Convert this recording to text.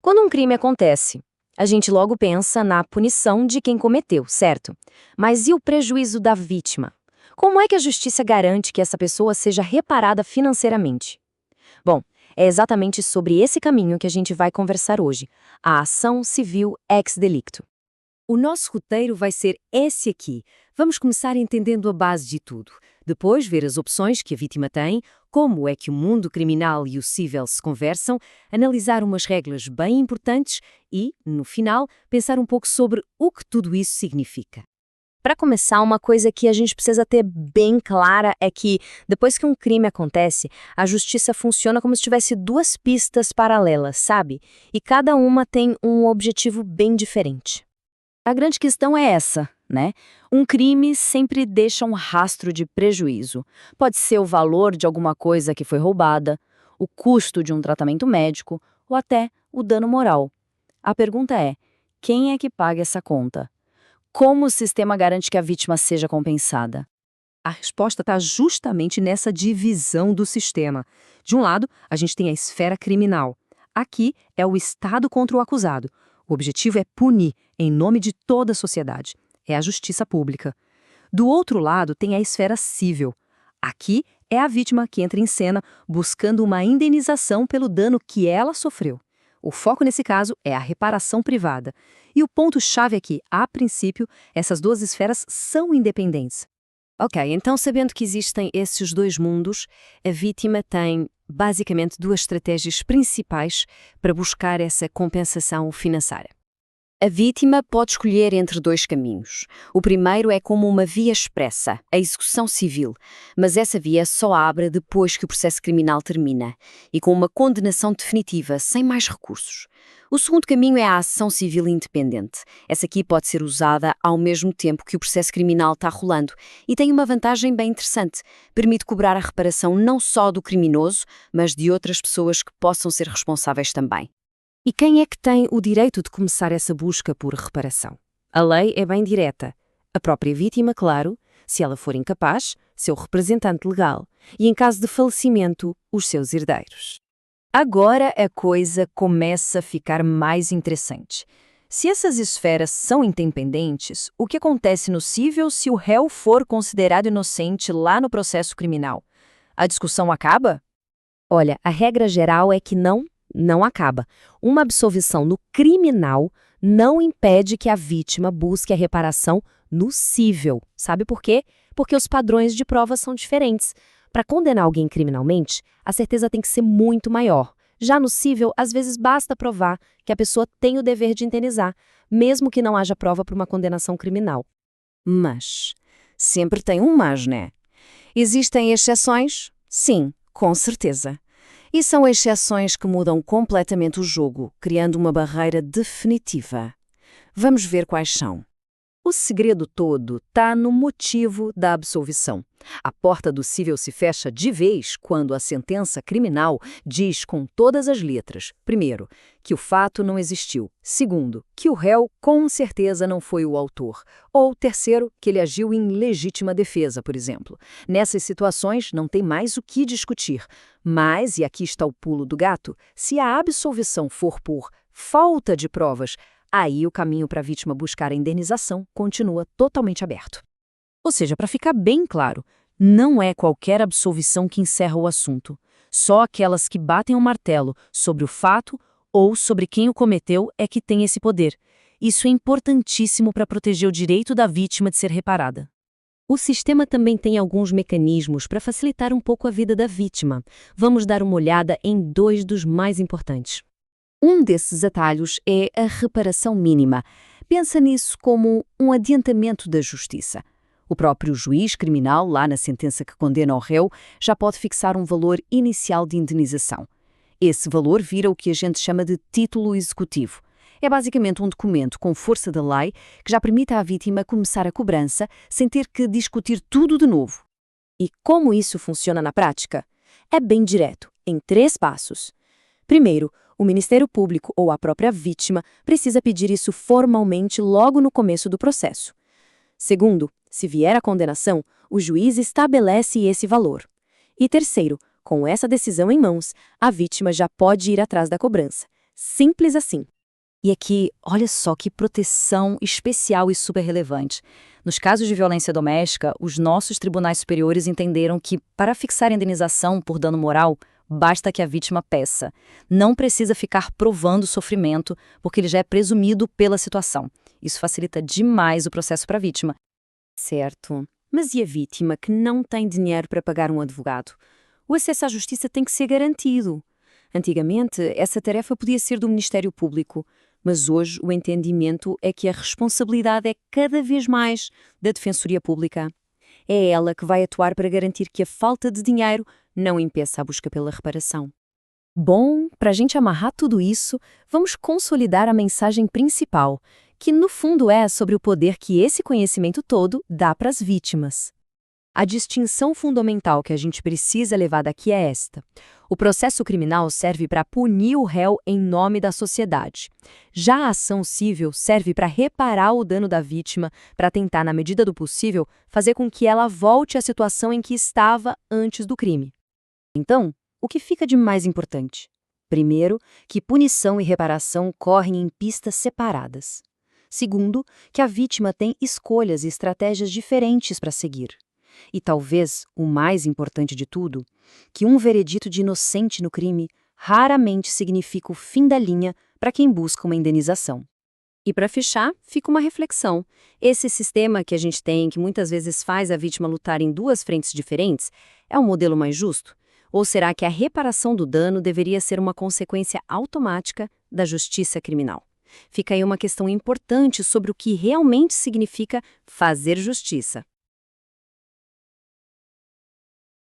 Quando um crime acontece, a gente logo pensa na punição de quem cometeu, certo? Mas e o prejuízo da vítima? Como é que a justiça garante que essa pessoa seja reparada financeiramente? Bom, é exatamente sobre esse caminho que a gente vai conversar hoje, a ação civil ex-delicto. O nosso roteiro vai ser esse aqui. Vamos começar entendendo a base de tudo. Depois, ver as opções que a vítima tem, como é que o mundo criminal e o civil se conversam, analisar umas regras bem importantes e, no final, pensar um pouco sobre o que tudo isso significa. Para começar, uma coisa que a gente precisa ter bem clara é que, depois que um crime acontece, a justiça funciona como se tivesse duas pistas paralelas, sabe? E cada uma tem um objetivo bem diferente. A grande questão é essa, né? Um crime sempre deixa um rastro de prejuízo. Pode ser o valor de alguma coisa que foi roubada, o custo de um tratamento médico ou até o dano moral. A pergunta é: quem é que paga essa conta? Como o sistema garante que a vítima seja compensada? A resposta está justamente nessa divisão do sistema. De um lado, a gente tem a esfera criminal. Aqui é o Estado contra o acusado. O objetivo é punir, em nome de toda a sociedade. É a justiça pública. Do outro lado, tem a esfera civil. Aqui é a vítima que entra em cena buscando uma indenização pelo dano que ela sofreu. O foco nesse caso é a reparação privada. E o ponto-chave é que, a princípio, essas duas esferas são independentes. Ok, então sabendo que existem esses dois mundos, a vítima tem basicamente duas estratégias principais para buscar essa compensação financeira. A vítima pode escolher entre dois caminhos. O primeiro é como uma via expressa, a execução civil, mas essa via só abre depois que o processo criminal termina e com uma condenação definitiva, sem mais recursos. O segundo caminho é a ação civil independente. Essa aqui pode ser usada ao mesmo tempo que o processo criminal está rolando e tem uma vantagem bem interessante. Permite cobrar a reparação não só do criminoso, mas de outras pessoas que possam ser responsáveis também. E quem é que tem o direito de começar essa busca por reparação? A lei é bem direta. A própria vítima, claro, se ela for incapaz, seu representante legal, e em caso de falecimento, os seus herdeiros. Agora a coisa começa a ficar mais interessante. Se essas esferas são independentes, o que acontece no cível se o réu for considerado inocente lá no processo criminal? A discussão acaba? Olha, a regra geral é que não acaba. Uma absolvição no criminal não impede que a vítima busque a reparação no cível. Sabe por quê? Porque os padrões de prova são diferentes. Para condenar alguém criminalmente, a certeza tem que ser muito maior. Já no cível, às vezes basta provar que a pessoa tem o dever de indenizar, mesmo que não haja prova para uma condenação criminal. Mas sempre tem um mas, né? Existem exceções? Sim, com certeza. E são exceções que mudam completamente o jogo, criando uma barreira definitiva. Vamos ver quais são. O segredo todo está no motivo da absolvição. A porta do cível se fecha de vez quando a sentença criminal diz com todas as letras, primeiro, que o fato não existiu, segundo, que o réu com certeza não foi o autor, ou terceiro, que ele agiu em legítima defesa, por exemplo. Nessas situações não tem mais o que discutir. Mas, e aqui está o pulo do gato, se a absolvição for por falta de provas, aí o caminho para a vítima buscar a indenização continua totalmente aberto. Ou seja, para ficar bem claro, não é qualquer absolvição que encerra o assunto. Só aquelas que batem o martelo sobre o fato ou sobre quem o cometeu é que tem esse poder. Isso é importantíssimo para proteger o direito da vítima de ser reparada. O sistema também tem alguns mecanismos para facilitar um pouco a vida da vítima. Vamos dar uma olhada em dois dos mais importantes. Um desses atalhos é a reparação mínima. Pensa nisso como um adiantamento da justiça. O próprio juiz criminal, lá na sentença que condena o réu, já pode fixar um valor inicial de indenização. Esse valor vira o que a gente chama de título executivo. É basicamente um documento com força da lei que já permite à vítima começar a cobrança sem ter que discutir tudo de novo. E como isso funciona na prática? É bem direto, em 3 passos. Primeiro, o Ministério Público ou a própria vítima precisa pedir isso formalmente logo no começo do processo. Segundo, se vier a condenação, o juiz estabelece esse valor. E terceiro, com essa decisão em mãos, a vítima já pode ir atrás da cobrança, Simples assim. E aqui, olha só que proteção especial e super relevante. Nos casos de violência doméstica, os nossos tribunais superiores entenderam que, para fixar a indenização por dano moral, basta que a vítima peça. Não precisa ficar provando o sofrimento, porque ele já é presumido pela situação. Isso facilita demais o processo para a vítima. Certo. Mas e a vítima que não tem dinheiro para pagar um advogado? O acesso à justiça tem que ser garantido. Antigamente, essa tarefa podia ser do Ministério Público, mas hoje o entendimento é que a responsabilidade é cada vez mais da Defensoria Pública. É ela que vai atuar para garantir que a falta de dinheiro não impeça a busca pela reparação. Bom, para a gente amarrar tudo isso, vamos consolidar a mensagem principal, que no fundo é sobre o poder que esse conhecimento todo dá para as vítimas. A distinção fundamental que a gente precisa levar daqui é esta. O processo criminal serve para punir o réu em nome da sociedade. Já a ação civil serve para reparar o dano da vítima, para tentar, na medida do possível, fazer com que ela volte à situação em que estava antes do crime. Então, o que fica de mais importante? Primeiro, que punição e reparação correm em pistas separadas. Segundo, que a vítima tem escolhas e estratégias diferentes para seguir. E talvez, o mais importante de tudo, que um veredito de inocente no crime raramente significa o fim da linha para quem busca uma indenização. E para fechar, fica uma reflexão. Esse sistema que a gente tem, que muitas vezes faz a vítima lutar em duas frentes diferentes, é um modelo mais justo? Ou será que a reparação do dano deveria ser uma consequência automática da justiça criminal? Fica aí uma questão importante sobre o que realmente significa fazer justiça.